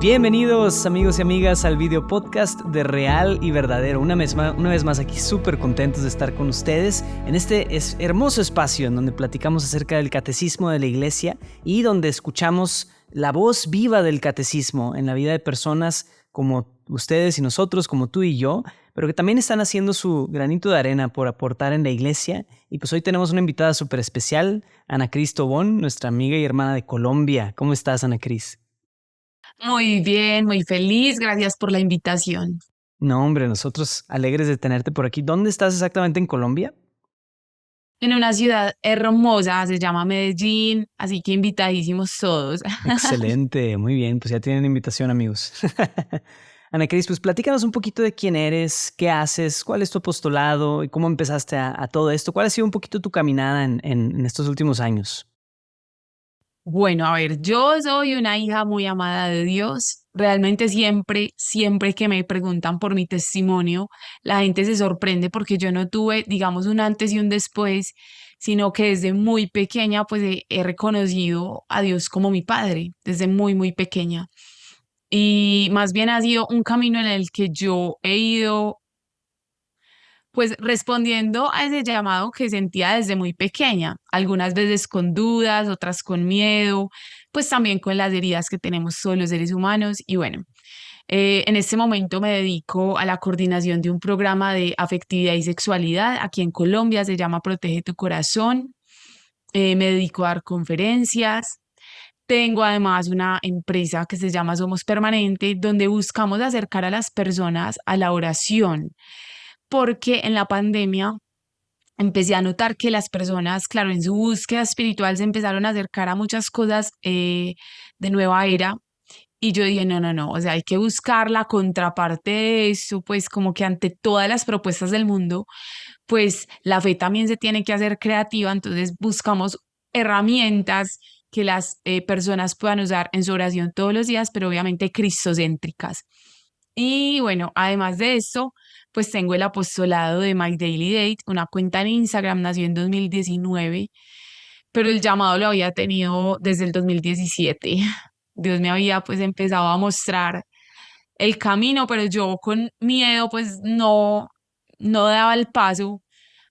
Bienvenidos amigos y amigas al video podcast de Real y Verdadero. Una vez más aquí súper contentos de estar con ustedes en este hermoso espacio en donde platicamos acerca del catecismo de la iglesia y donde escuchamos la voz viva del catecismo en la vida de personas como ustedes y nosotros, como tú y yo, pero que también están haciendo su granito de arena por aportar en la iglesia. Y pues hoy tenemos una invitada súper especial, Ana Cris Tobón, nuestra amiga y hermana de Colombia. ¿Cómo estás, Ana Cris? Muy bien, muy feliz. Gracias por la invitación. No, hombre, nosotros alegres de tenerte por aquí. ¿Dónde estás exactamente en Colombia? En una ciudad hermosa, se llama Medellín, así que invitadísimos todos. Excelente, muy bien, pues ya tienen invitación, amigos. Ana Cris, pues platícanos un poquito de quién eres, qué haces, cuál es tu apostolado y cómo empezaste a todo esto. ¿Cuál ha sido un poquito tu caminada en estos últimos años? Bueno, a ver, yo soy una hija muy amada de Dios. Realmente siempre que me preguntan por mi testimonio, la gente se sorprende porque yo no tuve, digamos, un antes y un después, sino que desde muy pequeña, pues he reconocido a Dios como mi padre, desde muy pequeña. Y más bien ha sido un camino en el que yo he ido pues respondiendo a ese llamado que sentía desde muy pequeña, algunas veces con dudas, otras con miedo, pues también con las heridas que tenemos todos los seres humanos. Y bueno, en este momento me dedico a la coordinación de un programa de afectividad y sexualidad aquí en Colombia, se llama Protege tu Corazón. Me dedico a dar conferencias. Tengo además una empresa que se llama Somos Permanente, donde buscamos acercar a las personas a la oración, porque en la pandemia empecé a notar que las personas, claro, en su búsqueda espiritual se empezaron a acercar a muchas cosas de nueva era. Y yo dije, no, o sea, hay que buscar la contraparte de eso, pues como que ante todas las propuestas del mundo, pues la fe también se tiene que hacer creativa, entonces buscamos herramientas que las personas puedan usar en su oración todos los días, pero obviamente cristocéntricas. Y bueno, además de esto, pues tengo el apostolado de My Daily Date, una cuenta en Instagram, nació en 2019, pero el llamado lo había tenido desde el 2017. Dios me había pues empezado a mostrar el camino, pero yo con miedo pues no daba el paso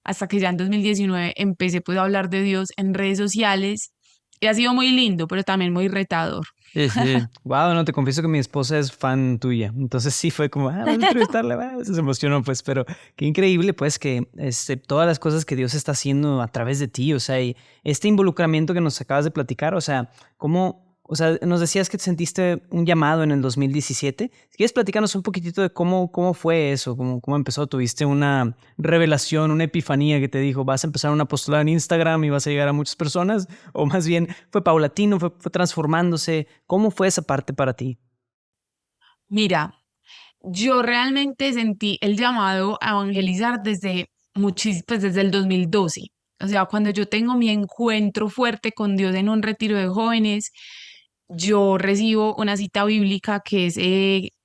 hasta que ya en 2019 empecé pues a hablar de Dios en redes sociales y ha sido muy lindo, pero también muy retador. Sí, sí. Wow, no, te confieso que mi esposa es fan tuya. Entonces sí fue como, vamos a entrevistarla, se emocionó, pues, pero qué increíble, pues, que todas las cosas que Dios está haciendo a través de ti, o sea, y este involucramiento que nos acabas de platicar, o sea, o sea, nos decías que te sentiste un llamado en el 2017. Si quieres platicarnos un poquitito de cómo fue eso, cómo empezó, tuviste una revelación, una epifanía que te dijo, vas a empezar un apostolado en Instagram y vas a llegar a muchas personas, o más bien fue paulatino, fue transformándose. ¿Cómo fue esa parte para ti? Mira, yo realmente sentí el llamado a evangelizar pues desde el 2012. O sea, cuando yo tengo mi encuentro fuerte con Dios en un retiro de jóvenes, yo recibo una cita bíblica que es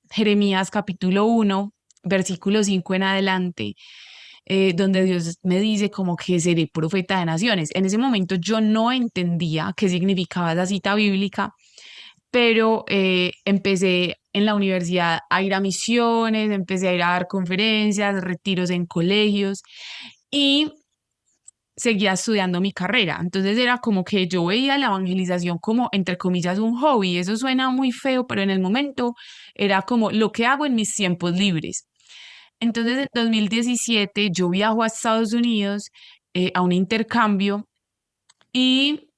Jeremías capítulo 1, versículo 5 en adelante, donde Dios me dice como que seré profeta de naciones. En ese momento yo no entendía qué significaba esa cita bíblica, pero empecé en la universidad a ir a misiones, empecé a ir a dar conferencias, retiros en colegios y seguía estudiando mi carrera. Entonces era como que yo veía la evangelización como, entre comillas, un hobby. Eso suena muy feo, pero en el momento era como lo que hago en mis tiempos libres. Entonces en 2017 yo viajo a Estados Unidos a un intercambio y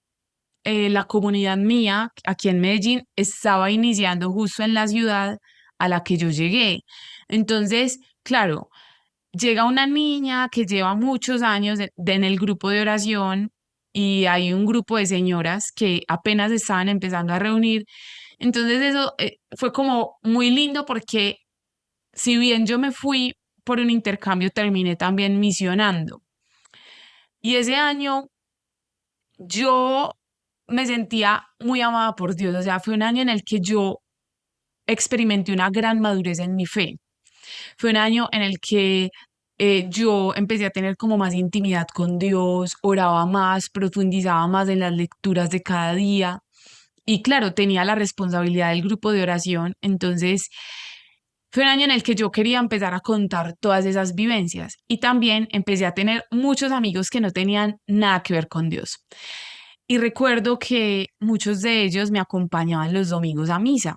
la comunidad mía aquí en Medellín estaba iniciando justo en la ciudad a la que yo llegué. Entonces, claro, llega una niña que lleva muchos años en el grupo de oración y hay un grupo de señoras que apenas estaban empezando a reunir. Entonces eso fue como muy lindo porque si bien yo me fui por un intercambio, terminé también misionando. Y ese año yo me sentía muy amada por Dios, o sea, fue un año en el que yo experimenté una gran madurez en mi fe. Fue un año en el que yo empecé a tener como más intimidad con Dios, oraba más, profundizaba más en las lecturas de cada día y claro, tenía la responsabilidad del grupo de oración, entonces fue un año en el que yo quería empezar a contar todas esas vivencias y también empecé a tener muchos amigos que no tenían nada que ver con Dios. Y recuerdo que muchos de ellos me acompañaban los domingos a misa.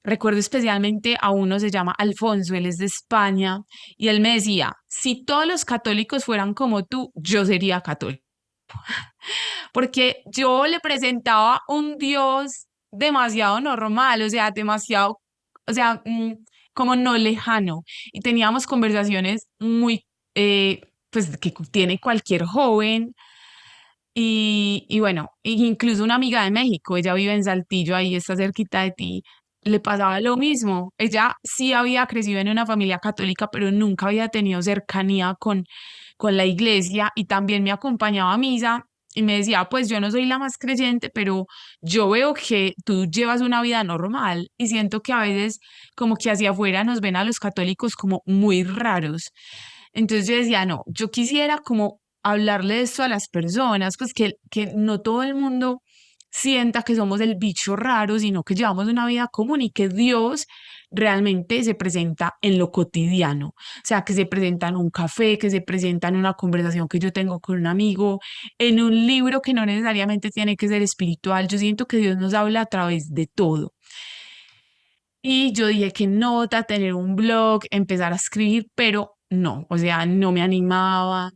Recuerdo especialmente a uno, se llama Alfonso, él es de España, y él me decía, si todos los católicos fueran como tú, yo sería católico, porque yo le presentaba un Dios demasiado normal, o sea, demasiado, o sea, como no lejano, y teníamos conversaciones muy, pues, que tiene cualquier joven, y bueno, incluso una amiga de México, ella vive en Saltillo, ahí está cerquita de ti, le pasaba lo mismo. Ella sí había crecido en una familia católica, pero nunca había tenido cercanía con la iglesia y también me acompañaba a misa y me decía, pues yo no soy la más creyente, pero yo veo que tú llevas una vida normal y siento que a veces como que hacia afuera nos ven a los católicos como muy raros. Entonces yo decía, no, yo quisiera como hablarle de esto a las personas, pues que no todo el mundo sienta que somos el bicho raro, sino que llevamos una vida común y que Dios realmente se presenta en lo cotidiano, o sea, que se presenta en un café, que se presenta en una conversación que yo tengo con un amigo, en un libro que no necesariamente tiene que ser espiritual. Yo siento que Dios nos habla a través de todo. Y yo dije que nota, tener un blog, empezar a escribir, pero no, o sea, no me animaba.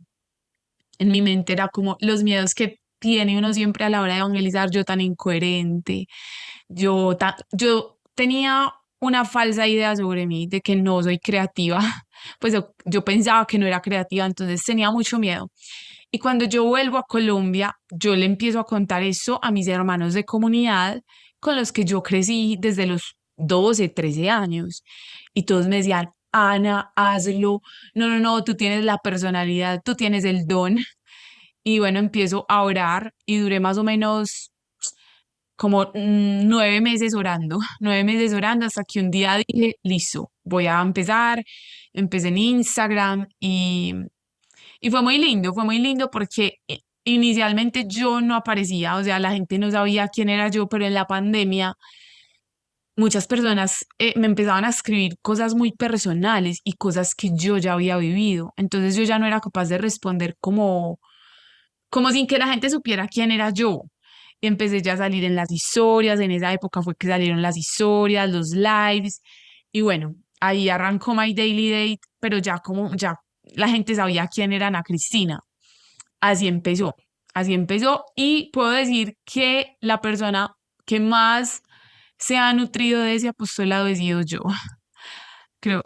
En mi mente era como los miedos que tiene uno siempre a la hora de evangelizar, yo tan incoherente, yo tenía una falsa idea sobre mí de que no soy creativa, pues yo pensaba que no era creativa, entonces tenía mucho miedo. Y cuando yo vuelvo a Colombia, yo le empiezo a contar eso a mis hermanos de comunidad con los que yo crecí desde los 12 13 años. Y todos me decían, Ana, hazlo. No, no, no, tú tienes la personalidad, tú tienes el don. Y bueno, empiezo a orar y duré más o menos como 9 meses orando, 9 meses orando hasta que un día dije, listo, voy a empezar. Empecé en Instagram y fue muy lindo porque inicialmente yo no aparecía, o sea, la gente no sabía quién era yo, pero en la pandemia muchas personas me empezaban a escribir cosas muy personales y cosas que yo ya había vivido. Entonces yo ya no era capaz de responder como sin que la gente supiera quién era yo. Y empecé ya a salir en las historias, en esa época fue que salieron las historias, los lives, y bueno, ahí arrancó My Daily Date, pero ya como ya la gente sabía quién era Ana Cristina. Así empezó, así empezó, y puedo decir que la persona que más se ha nutrido de ese apostolado he sido yo, creo.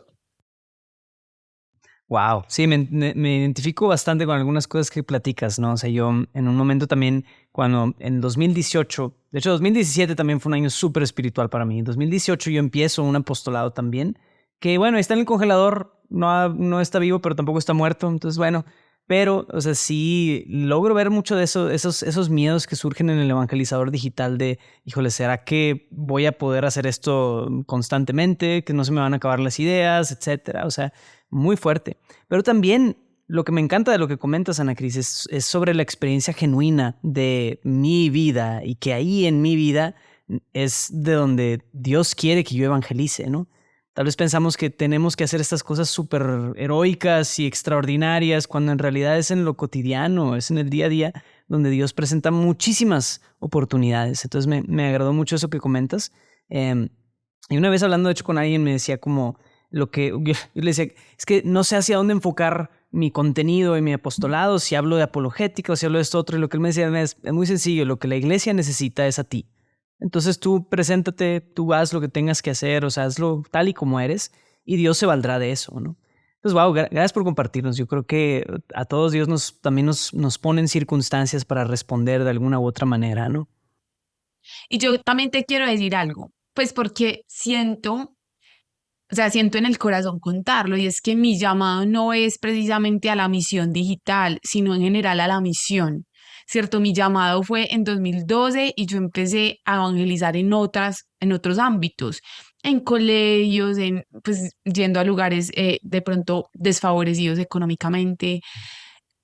Wow, sí, me identifico bastante con algunas cosas que platicas, ¿no? O sea, yo en un momento también, cuando en 2018, de hecho 2017 también fue un año súper espiritual para mí. En 2018 yo empiezo un apostolado también, que bueno, está en el congelador, no está vivo, pero tampoco está muerto, entonces bueno, pero, o sea, sí logro ver mucho de eso, esos miedos que surgen en el evangelizador digital de, híjole, ¿será que voy a poder hacer esto constantemente? Que no se me van a acabar las ideas, etcétera. O sea, muy fuerte. Pero también lo que me encanta de lo que comentas, Ana Cris, es sobre la experiencia genuina de mi vida y que ahí en mi vida es de donde Dios quiere que yo evangelice, ¿no? Tal vez pensamos que tenemos que hacer estas cosas súper heroicas y extraordinarias cuando en realidad es en lo cotidiano, es en el día a día donde Dios presenta muchísimas oportunidades. Entonces me agradó mucho eso que comentas. Y una vez hablando de hecho con alguien me decía como lo que yo le decía, es que no sé hacia dónde enfocar mi contenido y mi apostolado, si hablo de apologética o si hablo de esto otro. Y lo que él me decía es muy sencillo, lo que la iglesia necesita es a ti. Entonces tú preséntate, tú haz lo que tengas que hacer, o sea, hazlo tal y como eres y Dios se valdrá de eso, ¿no? Entonces, wow, gracias por compartirnos. Yo creo que a todos Dios también nos pone en circunstancias para responder de alguna u otra manera, ¿no? Y yo también te quiero decir algo, pues porque siento, o sea, siento en el corazón contarlo, y es que mi llamado no es precisamente a la misión digital, sino en general a la misión, ¿cierto? Mi llamado fue en 2012 y yo empecé a evangelizar en otros ámbitos, en colegios, pues yendo a lugares de pronto desfavorecidos económicamente,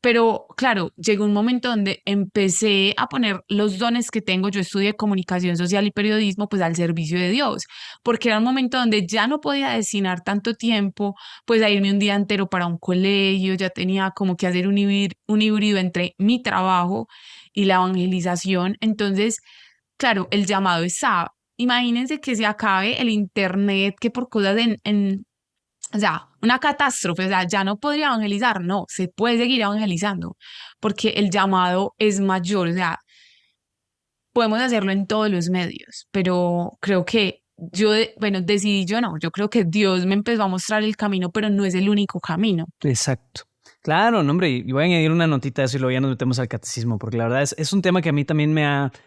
Pero claro, llegó un momento donde empecé a poner los dones que tengo. Yo estudié comunicación social y periodismo, pues al servicio de Dios, porque era un momento donde ya no podía destinar tanto tiempo, pues a irme un día entero para un colegio. Ya tenía como que hacer un híbrido entre mi trabajo y la evangelización. Entonces, claro, el llamado está. Imagínense que se acabe el internet, que por cosas o sea, una catástrofe, o sea, ya no podría evangelizar, no, se puede seguir evangelizando, porque el llamado es mayor, o sea, podemos hacerlo en todos los medios, pero creo que bueno, decidí yo no, yo creo que Dios me empezó a mostrar el camino, pero no es el único camino. Exacto. Claro, no, hombre, y voy a añadir una notita de eso y luego ya nos metemos al catecismo, porque la verdad es un tema que a mí también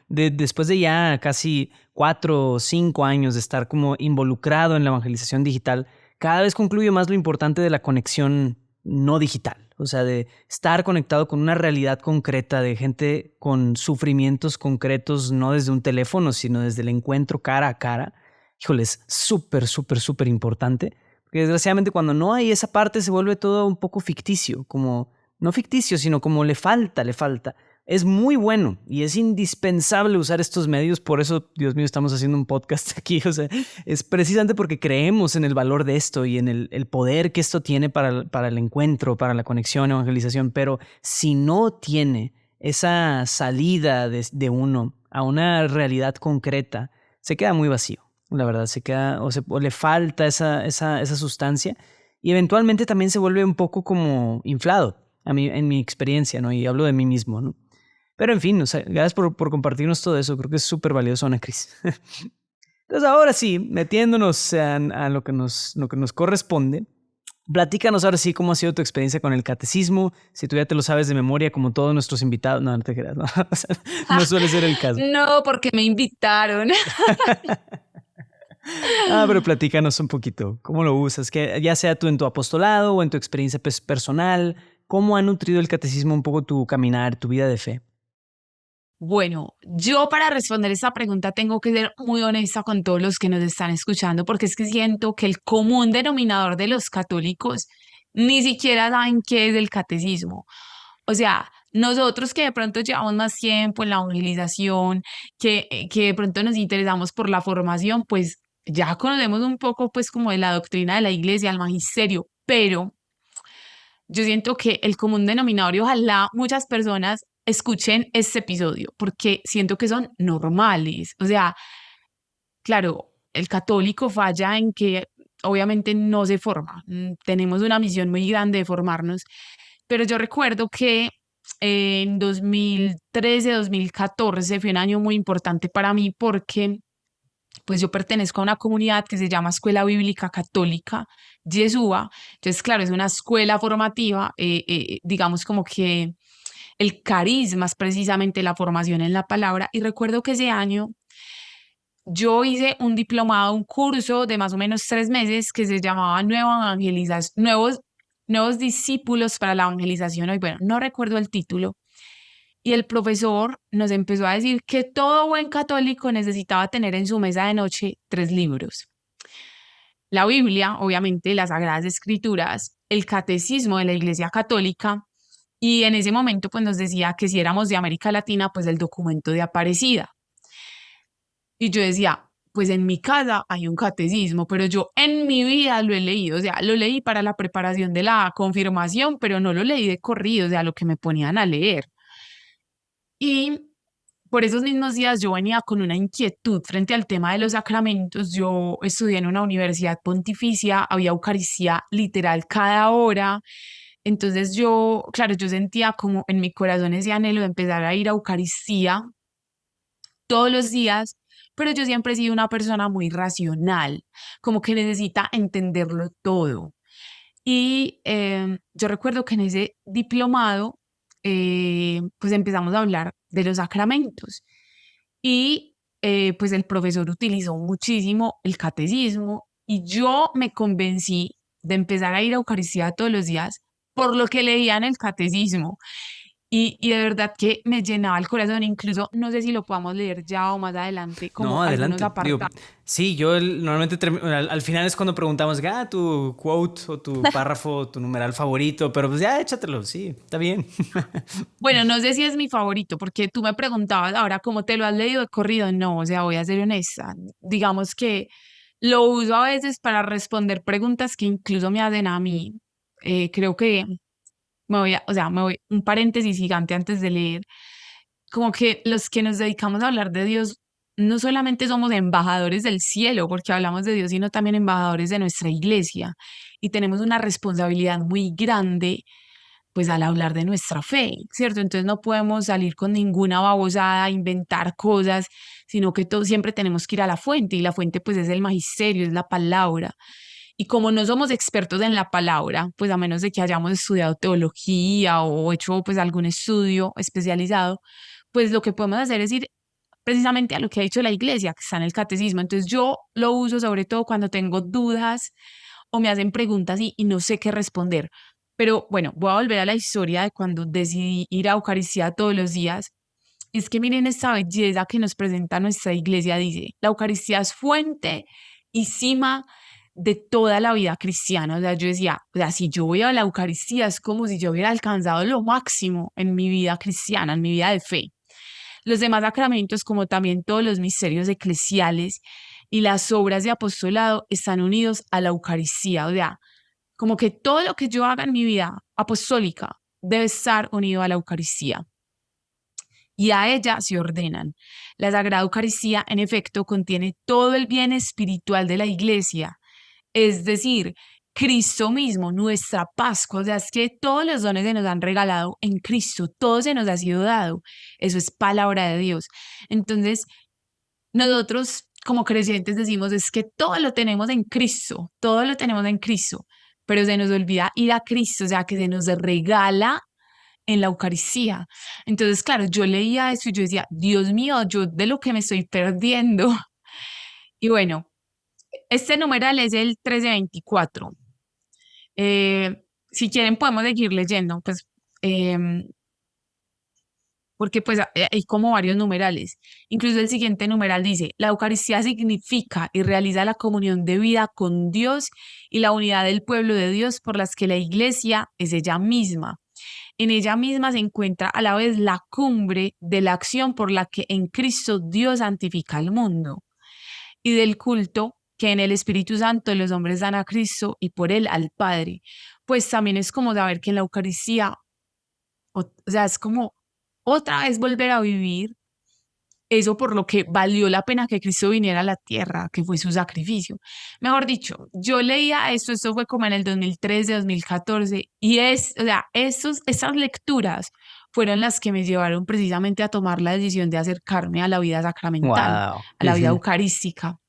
después de ya casi 4 o 5 años de estar como involucrado en la evangelización digital, cada vez concluyo más lo importante de la conexión no digital, o sea, de estar conectado con una realidad concreta de gente con sufrimientos concretos, no desde un teléfono, sino desde el encuentro cara a cara. Híjole, es súper, súper, súper importante. Porque desgraciadamente cuando no hay esa parte se vuelve todo un poco ficticio, como no ficticio, sino como le falta, le falta. Es muy bueno y es indispensable usar estos medios, por eso, Dios mío, estamos haciendo un podcast aquí, o sea, es precisamente porque creemos en el valor de esto y en el poder que esto tiene para el encuentro, para la conexión, evangelización, pero si no tiene esa salida de uno a una realidad concreta, se queda muy vacío. La verdad, se queda o le falta esa sustancia y eventualmente también se vuelve un poco como inflado en mi experiencia, ¿no? Y hablo de mí mismo, ¿no? Pero en fin, o sea, gracias por compartirnos todo eso. Creo que es súper valioso, Ana Cris. Entonces, ahora sí, metiéndonos a lo que nos corresponde, platícanos ahora sí cómo ha sido tu experiencia con el catecismo, si tú ya te lo sabes de memoria como todos nuestros invitados. No, no te creas, no, o sea, no suele ser el caso. No, porque me invitaron. Pero platícanos un poquito, ¿cómo lo usas? Que ya sea tú en tu apostolado o en tu experiencia personal, ¿cómo ha nutrido el catecismo un poco tu caminar, tu vida de fe? Bueno, yo para responder esta pregunta tengo que ser muy honesta con todos los que nos están escuchando, porque es que siento que el común denominador de los católicos ni siquiera saben qué es el catecismo. O sea, nosotros que de pronto llevamos más tiempo en la evangelización, que de pronto nos interesamos por la formación, pues ya conocemos un poco pues como de la doctrina de la iglesia, el magisterio, pero yo siento que el común denominador, y ojalá muchas personas escuchen este episodio, porque siento que son normales. O sea, claro, el católico falla en que obviamente no se forma. Tenemos una misión muy grande de formarnos, pero yo recuerdo que en 2013, 2014 fue un año muy importante para mí porque pues yo pertenezco a una comunidad que se llama Escuela Bíblica Católica Yeshua. Entonces, claro, es una escuela formativa, digamos como que el carisma es precisamente la formación en la palabra. Y recuerdo que ese año yo hice un diplomado, un curso de más o menos 3 meses que se llamaba nuevos discípulos para la evangelización hoy. Bueno, no recuerdo el título. Y el profesor nos empezó a decir que todo buen católico necesitaba tener en su mesa de noche 3 libros: la Biblia, obviamente, las Sagradas Escrituras, el Catecismo de la Iglesia Católica, y en ese momento pues nos decía que si éramos de América Latina, pues el documento de Aparecida. Y yo decía, pues en mi casa hay un catecismo, pero yo en mi vida lo he leído, o sea, lo leí para la preparación de la confirmación, pero no lo leí de corrido, o sea, lo que me ponían a leer. Y por esos mismos días yo venía con una inquietud frente al tema de los sacramentos. Yo estudié en una universidad pontificia, había Eucaristía literal cada hora. Entonces yo, claro, yo sentía como en mi corazón ese anhelo de empezar a ir a Eucaristía todos los días, pero yo siempre he sido una persona muy racional, como que necesita entenderlo todo. Y yo recuerdo que en ese diplomado, pues empezamos a hablar de los sacramentos y pues el profesor utilizó muchísimo el catecismo y yo me convencí de empezar a ir a Eucaristía todos los días por lo que leía en el catecismo. y de verdad que me llenaba el corazón, incluso no sé si lo podamos leer ya o más adelante, como No, algunos adelante. Digo, apartados. sí, yo normalmente al final es cuando preguntamos, tu quote o tu párrafo, o tu numeral favorito, pero pues ya échatelo, sí, está bien. Bueno, no sé si es mi favorito, porque tú me preguntabas ahora cómo te lo has leído de corrido. No, o sea, voy a ser honesta. Digamos que lo uso a veces para responder preguntas que incluso me hacen a mí. Creo que o sea, me voy un paréntesis gigante antes de leer. Como que los que nos dedicamos a hablar de Dios, no solamente somos embajadores del cielo, porque hablamos de Dios, sino también embajadores de nuestra iglesia. Y tenemos una responsabilidad muy grande pues al hablar de nuestra fe, ¿cierto? Entonces no podemos salir con ninguna babosada, inventar cosas, sino que todo, siempre tenemos que ir a la fuente y la fuente pues es el magisterio, es la palabra. Y como no somos expertos en la palabra, pues a menos de que hayamos estudiado teología o hecho pues algún estudio especializado, pues lo que podemos hacer es ir precisamente a lo que ha dicho la iglesia, que está en el catecismo. Entonces yo lo uso sobre todo cuando tengo dudas o me hacen preguntas y no sé qué responder. Pero bueno, voy a volver a la historia de cuando decidí ir a Eucaristía todos los días. Es que miren esta belleza que nos presenta nuestra iglesia. Dice, la Eucaristía es fuente y cima de toda la vida cristiana. O sea, yo decía, o sea, si yo voy a la Eucaristía es como si yo hubiera alcanzado lo máximo en mi vida cristiana, en mi vida de fe. Los demás sacramentos, como también todos los misterios eclesiales y las obras de apostolado, están unidos a la Eucaristía. O sea, como que todo lo que yo haga en mi vida apostólica debe estar unido a la Eucaristía y a ella se ordenan. La Sagrada Eucaristía, en efecto, contiene todo el bien espiritual de la Iglesia, es decir, Cristo mismo, nuestra Pascua. O sea, es que todos los dones se nos han regalado en Cristo, todo se nos ha sido dado. Eso es palabra de Dios. Entonces, nosotros como creyentes decimos es que todo lo tenemos en Cristo, todo lo tenemos en Cristo, pero se nos olvida ir a Cristo, o sea, que se nos regala en la Eucaristía. Entonces, claro, yo leía eso y yo decía, Dios mío, yo de lo que me estoy perdiendo. Y bueno, este numeral es el 1324. Si quieren podemos seguir leyendo, pues porque pues hay como varios numerales. Incluso el siguiente numeral dice, la Eucaristía significa y realiza la comunión de vida con Dios y la unidad del pueblo de Dios por las que la Iglesia es ella misma. En ella misma se encuentra a la vez la cumbre de la acción por la que en Cristo Dios santifica al mundo y del culto que en el Espíritu Santo los hombres dan a Cristo y por él al Padre. Pues también es como saber que en la Eucaristía, o sea, es como otra vez volver a vivir eso por lo que valió la pena que Cristo viniera a la tierra, que fue su sacrificio. Mejor dicho, yo leía esto fue como en el 2013, 2014, y o sea, esas lecturas fueron las que me llevaron precisamente a tomar la decisión de acercarme a la vida sacramental, Wow. a la vida eucarística.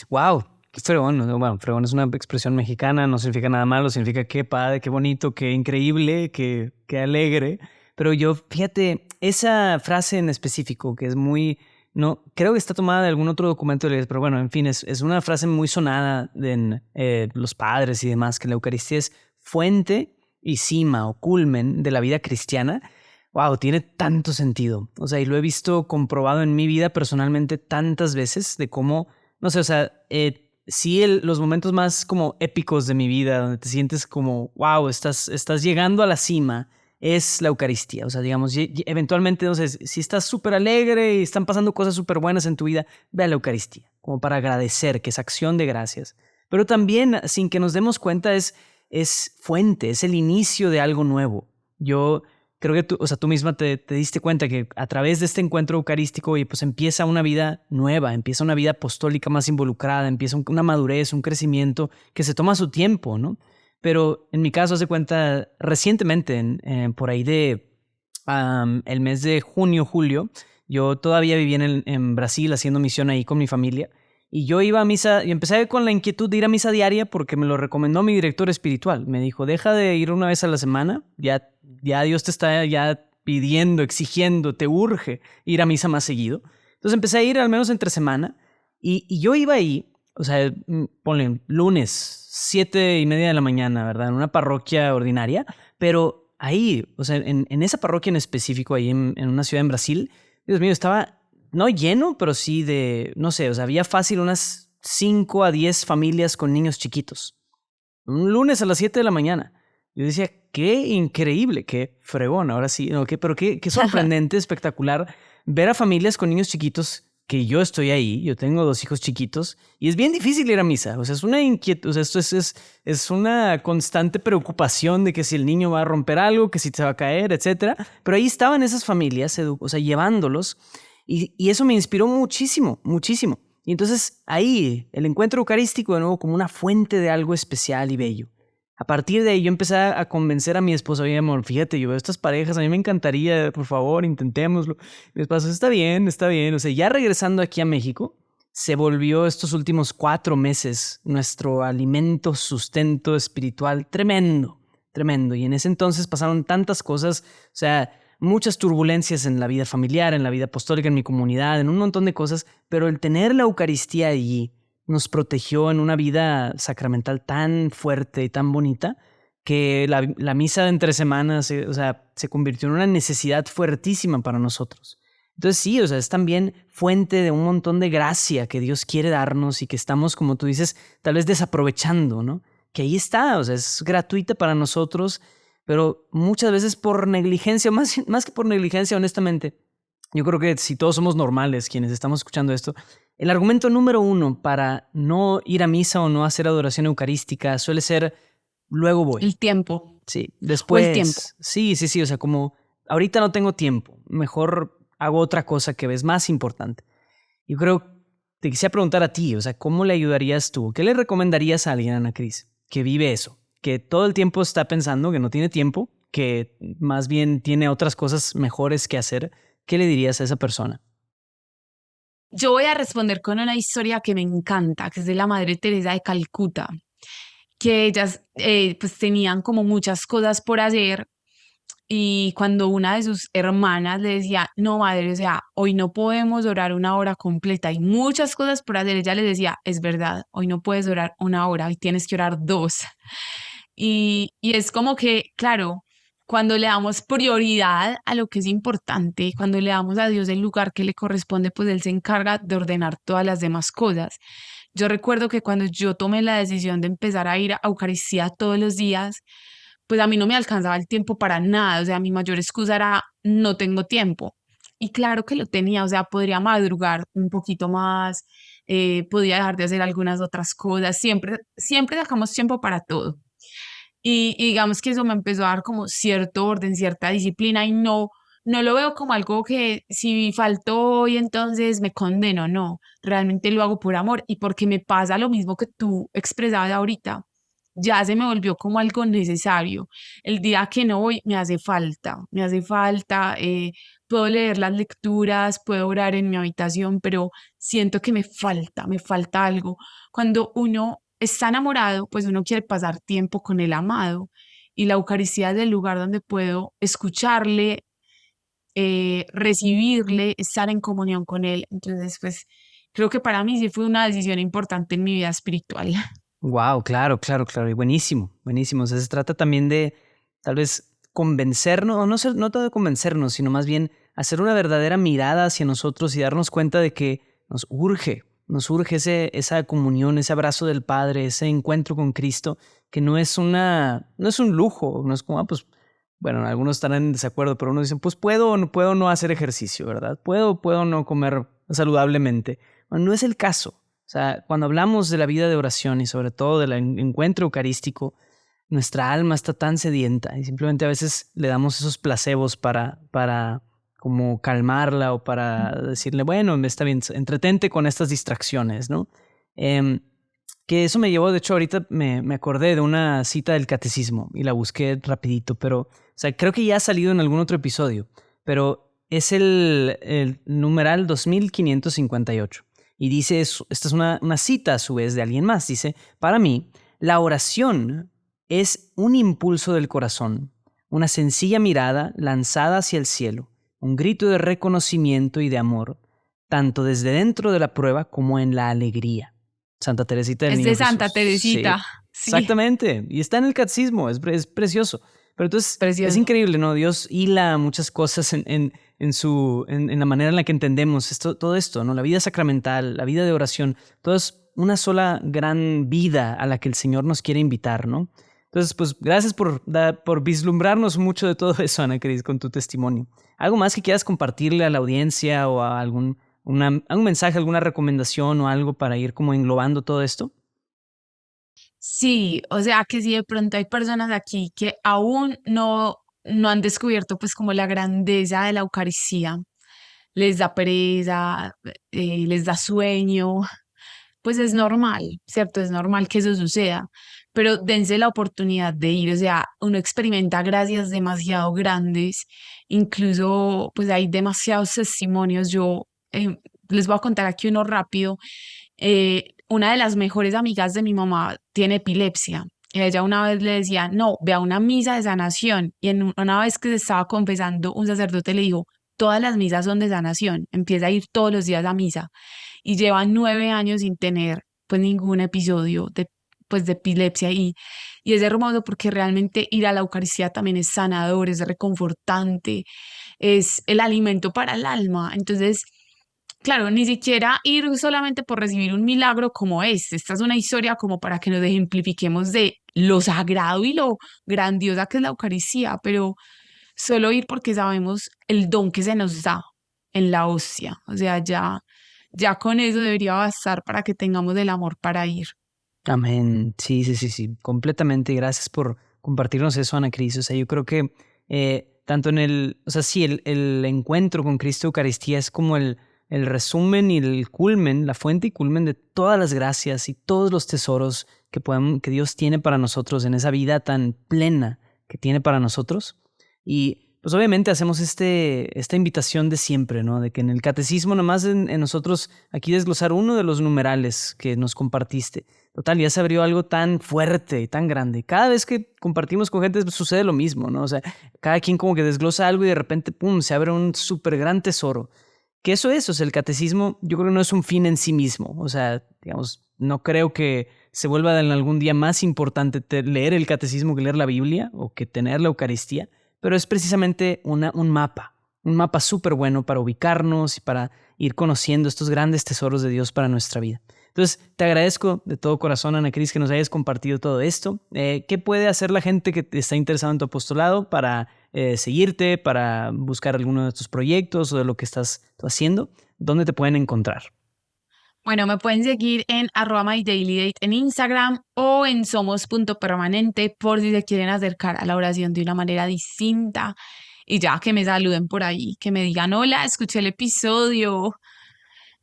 Wow. Qué fregón. Bueno, fregón es una expresión mexicana, no significa nada malo, significa qué padre, qué bonito, qué increíble, qué alegre. Pero yo, fíjate, esa frase en específico, que es muy, no, creo que está tomada de algún otro documento de la iglesia, pero bueno, en fin, es una frase muy sonada en los padres y demás, que la Eucaristía es fuente y cima o culmen de la vida cristiana. Wow, tiene tanto sentido. O sea, y lo he visto comprobado en mi vida personalmente tantas veces de cómo, no sé, o sea, sí los momentos más como épicos de mi vida, donde te sientes como, wow, estás llegando a la cima, es la Eucaristía. O sea, digamos, eventualmente, no sé, si estás súper alegre y están pasando cosas súper buenas en tu vida, ve a la Eucaristía, como para agradecer, que es acción de gracias. Pero también, sin que nos demos cuenta, es fuente, es el inicio de algo nuevo. Yo creo que tú misma te diste cuenta que a través de este encuentro eucarístico y pues empieza una vida nueva, empieza una vida apostólica más involucrada, empieza una madurez, un crecimiento que se toma su tiempo, ¿no? Pero en mi caso, hace cuenta, recientemente, por ahí de el mes de junio, julio, yo todavía vivía en Brasil haciendo misión ahí con mi familia. Y yo iba a misa y empecé con la inquietud de ir a misa diaria porque me lo recomendó mi director espiritual. Me dijo, deja de ir una vez a la semana, ya Dios te está ya pidiendo, exigiendo, te urge ir a misa más seguido. Entonces empecé a ir al menos entre semana y yo iba ahí, o sea, ponle lunes, 7:30 de la mañana, ¿verdad? En una parroquia ordinaria, pero ahí, o sea, en esa parroquia en específico, ahí en una ciudad en Brasil, Dios mío, estaba no lleno, pero sí de, no sé, o sea, había fácil unas 5 a 10 familias con niños chiquitos. Un lunes a las 7 de la mañana. Yo decía, qué increíble, qué fregón, ahora sí, no, pero qué sorprendente, espectacular ver a familias con niños chiquitos, que yo estoy ahí, yo tengo 2 hijos chiquitos, y es bien difícil ir a misa, o sea, es una inquietud, o sea, esto es una constante preocupación de que si el niño va a romper algo, que si se va a caer, etcétera, pero ahí estaban esas familias, o sea, llevándolos, y eso me inspiró muchísimo, muchísimo. Y entonces ahí el encuentro eucarístico de nuevo como una fuente de algo especial y bello. A partir de ahí yo empecé a convencer a mi esposa, oye amor, fíjate, yo veo estas parejas, a mí me encantaría, por favor, intentémoslo. Mi esposa, está bien, está bien. O sea, ya regresando aquí a México, se volvió estos últimos 4 meses nuestro alimento, sustento espiritual tremendo, tremendo. Y en ese entonces pasaron tantas cosas, o sea, muchas turbulencias en la vida familiar, en la vida apostólica, en mi comunidad, en un montón de cosas, pero el tener la Eucaristía allí nos protegió en una vida sacramental tan fuerte y tan bonita que la misa de entre semanas, o sea, se convirtió en una necesidad fuertísima para nosotros. Entonces sí, o sea, es también fuente de un montón de gracia que Dios quiere darnos y que estamos, como tú dices, tal vez desaprovechando, ¿no? Que ahí está, o sea, es gratuita para nosotros, pero muchas veces por negligencia, más que por negligencia, honestamente, yo creo que si todos somos normales quienes estamos escuchando esto, el argumento número 1 para no ir a misa o no hacer adoración eucarística suele ser, luego voy. El tiempo. Sí, O el tiempo. después, sí, o sea, como ahorita no tengo tiempo, mejor hago otra cosa que ves más importante. Yo creo, te quisiera preguntar a ti, o sea, ¿cómo le ayudarías tú? ¿Qué le recomendarías a alguien, Ana Cris, que vive eso? Que todo el tiempo está pensando que no tiene tiempo, que más bien tiene otras cosas mejores que hacer. ¿Qué le dirías a esa persona? Yo voy a responder con una historia que me encanta, que es de la Madre Teresa de Calcuta, que ellas pues tenían como muchas cosas por hacer y cuando una de sus hermanas le decía, no madre, o sea, hoy no podemos orar una hora completa, hay muchas cosas por hacer, ella le decía, es verdad, hoy no puedes orar una hora, hoy tienes que orar 2. Y es como que, claro, cuando le damos prioridad a lo que es importante, cuando le damos a Dios el lugar que le corresponde, pues Él se encarga de ordenar todas las demás cosas. Yo recuerdo que cuando yo tomé la decisión de empezar a ir a Eucaristía todos los días, pues a mí no me alcanzaba el tiempo para nada, o sea, mi mayor excusa era no tengo tiempo. Y claro que lo tenía, o sea, podría madrugar un poquito más, podía dejar de hacer algunas otras cosas, siempre sacamos tiempo para todo. Y digamos que eso me empezó a dar como cierto orden, cierta disciplina y no lo veo como algo que si faltó hoy entonces me condeno, no, realmente lo hago por amor y porque me pasa lo mismo que tú expresabas ahorita, ya se me volvió como algo necesario. El día que no voy me hace falta, puedo leer las lecturas, puedo orar en mi habitación, pero siento que me falta algo. Cuando uno está enamorado, pues uno quiere pasar tiempo con el amado y la Eucaristía es el lugar donde puedo escucharle, recibirle, estar en comunión con él. Entonces, pues creo que para mí sí fue una decisión importante en mi vida espiritual. Wow, claro, claro, claro. Y buenísimo, buenísimo. O sea, se trata también de tal vez convencernos, o no tanto de convencernos, sino más bien hacer una verdadera mirada hacia nosotros y darnos cuenta de que nos urge esa comunión, ese abrazo del Padre, ese encuentro con Cristo, que no es no es un lujo, no es como, bueno, algunos estarán en desacuerdo, pero uno dice, pues puedo no hacer ejercicio, ¿verdad? Puedo no comer saludablemente. Bueno, no es el caso. O sea, cuando hablamos de la vida de oración y sobre todo del encuentro eucarístico, nuestra alma está tan sedienta y simplemente a veces le damos esos placebos para como calmarla o para decirle, bueno, está bien, entretente con estas distracciones, ¿no? Em, que eso me llevó, de hecho, ahorita me acordé de una cita del catecismo y la busqué rapidito, pero, o sea, creo que ya ha salido en algún otro episodio, pero es el numeral 2558. Y dice, esta es una cita a su vez de alguien más, dice, para mí, la oración es un impulso del corazón, una sencilla mirada lanzada hacia el cielo, un grito de reconocimiento y de amor, tanto desde dentro de la prueba como en la alegría. Santa Teresita del Es Niño de Santa Jesús. Sí, Teresita, sí. exactamente. Y está en el catecismo, es precioso. Pero entonces es Precioso. increíble, ¿no? Dios hila muchas cosas en la manera en la que entendemos todo esto, ¿no? La vida sacramental, la vida de oración, todo es una sola gran vida a la que el Señor nos quiere invitar, ¿no? Entonces, pues gracias por vislumbrarnos mucho de todo eso, Ana Cris, con tu testimonio. ¿Algo más que quieras compartirle a la audiencia o a algún mensaje, alguna recomendación o algo para ir como englobando todo esto? Sí, o sea que si de pronto hay personas aquí que aún no han descubierto pues como la grandeza de la Eucaristía, les da pereza, les da sueño, pues es normal, ¿cierto? Es normal que eso suceda, pero dense la oportunidad de ir, o sea, uno experimenta gracias demasiado grandes, incluso pues hay demasiados testimonios, yo les voy a contar aquí uno rápido. Una de las mejores amigas de mi mamá tiene epilepsia. Y ella una vez le decía, no, ve a una misa de sanación. Y una vez que se estaba confesando, un sacerdote le dijo, todas las misas son de sanación, empieza a ir todos los días a misa. Y lleva 9 años sin tener pues ningún episodio de epilepsia. Y es hermoso porque realmente ir a la Eucaristía también es sanador, es reconfortante, es el alimento para el alma. Entonces, claro, ni siquiera ir solamente por recibir un milagro como este. Esta es una historia como para que nos ejemplifiquemos de lo sagrado y lo grandiosa que es la Eucaristía, pero solo ir porque sabemos el don que se nos da en la hostia. O sea, ya con eso debería bastar para que tengamos el amor para ir. Amén. Sí, sí, sí, sí, completamente. Gracias por compartirnos eso, Ana Cris. O sea, yo creo que tanto o sea, sí, el encuentro con Cristo Eucaristía es como el resumen y el culmen, la fuente y culmen de todas las gracias y todos los tesoros que Dios tiene para nosotros en esa vida tan plena que tiene para nosotros. Y pues obviamente hacemos esta invitación de siempre, ¿no? De que en el catecismo, nomás en nosotros aquí desglosar uno de los numerales que nos compartiste. Total, ya se abrió algo tan fuerte y tan grande. Cada vez que compartimos con gente pues, sucede lo mismo, ¿no? O sea, cada quien como que desglosa algo y de repente, ¡pum!, se abre un súper gran tesoro. Que eso es, o sea, el catecismo yo creo que no es un fin en sí mismo. O sea, digamos, no creo que se vuelva en algún día más importante leer el catecismo que leer la Biblia o que tener la Eucaristía, pero es precisamente un mapa súper bueno para ubicarnos y para ir conociendo estos grandes tesoros de Dios para nuestra vida. Entonces, te agradezco de todo corazón, Ana Cris, que nos hayas compartido todo esto. ¿Qué puede hacer la gente que está interesada en tu apostolado para seguirte, para buscar alguno de tus proyectos o de lo que estás tú haciendo? ¿Dónde te pueden encontrar? Bueno, me pueden seguir en @mydailydate en Instagram o en somos.permanente por si se quieren acercar a la oración de una manera distinta. Y ya, que me saluden por ahí, que me digan, hola, escuché el episodio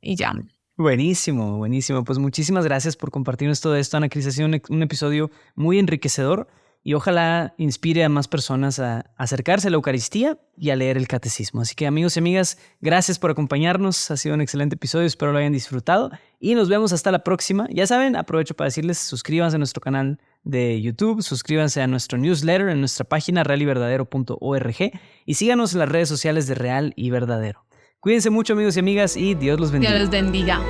y ya. Buenísimo, buenísimo. Pues muchísimas gracias por compartirnos todo esto, Ana Cris. Ha sido un episodio muy enriquecedor y ojalá inspire a más personas a acercarse a la Eucaristía y a leer el Catecismo. Así que amigos y amigas, gracias por acompañarnos. Ha sido un excelente episodio, espero lo hayan disfrutado y nos vemos hasta la próxima. Ya saben, aprovecho para decirles, suscríbanse a nuestro canal de YouTube, suscríbanse a nuestro newsletter en nuestra página realyverdadero.org y síganos en las redes sociales de Real y Verdadero. Cuídense mucho, amigos y amigas, y Dios los bendiga. Dios los bendiga.